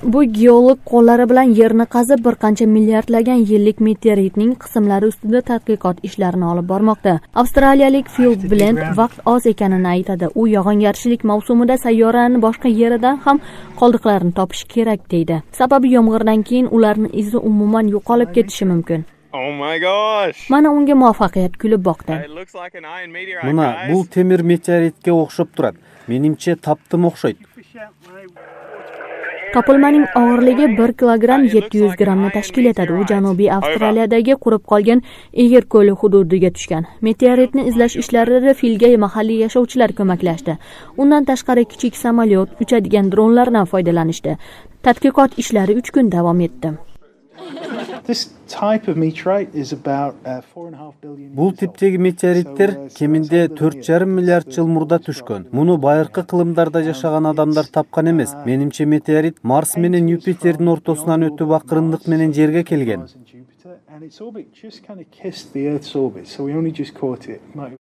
Bu geolog qo'llari bilan yerni qazib bir qancha milliardlagan yillik meteoritning qismlari ustida tadqiqot ishlarini olib bormoqda. Avstraliyalik Phil Blend vaqt oz ekanini aytadi. U yog'ingarchilik mavsumida sayyorani boshqa yeridan ham qoldiqlarini topish kerak deydi. Sababi yomg'irdan keyin ularning izi umuman yo'qolib ketishi mumkin. Oh my gosh. Mana unga muvaffaqiyat kulib boqdi. Mana bu temir meteoritga o'xshab turadi. Menimcha taptim o'xshaydi. Topilmaning og'irligi 1 kilogramm 700 grammni tashkil etadi. U Janubiy Avstraliyadagi qurib qolgan Eger ko'li hududiga tushgan. Meteoritni izlash ishlarida filga mahalliy yashovchilar ko'maklashdi. Undan tashqari kichik samolyot, uchadigan dronlardan foydalanishdi. Tadqiqot ishlari 3 kun davom etdi. Bu tipdagi meteoritlar keminde 4,5 milliard yıl murda tushgan. Bunu bayırkı kılımlarda yaşagan adamlar tapkan emas. Menimçe meteorit Mars menen Jupiter'in ortasından ötüp akırınlık menen jerge kelgen.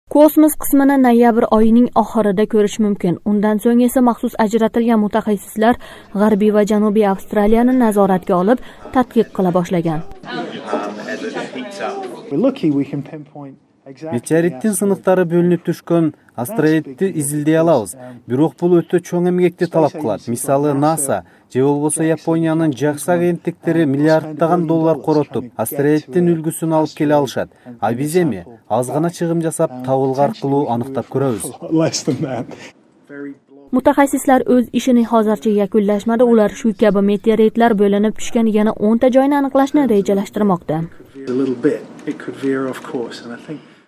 Kosmos qismini noyabr oyining oxirida ko'rish mumkin. Undan so'ng esa maxsus ajratilgan mutaxassislar G'arbiy va Janubiy Avstraliyani nazoratga olib, tadqiq qila boshlagan. Meteoritin sınıqtары bölünüp düşkön asteroidni izildey alabız. Biroq bul ötө çoң emgekti talap kılat. Misалы NASA же болбосо Yaponiyanın jakсы агенттиктери миллиарддаган доллар короотуп, asteroidin үлгүсүн алып келе алышат. А биз эми аз гана чыгым жасап, табылгы аркылуу аныктап көрөбүз. Mutaxassislar o'z ishini hozircha yakunlashmadi. Ular shu kabi meteoritlar bo'linib tushgan yana 10 ta joyni aniqlashni rejalashtirmoqda.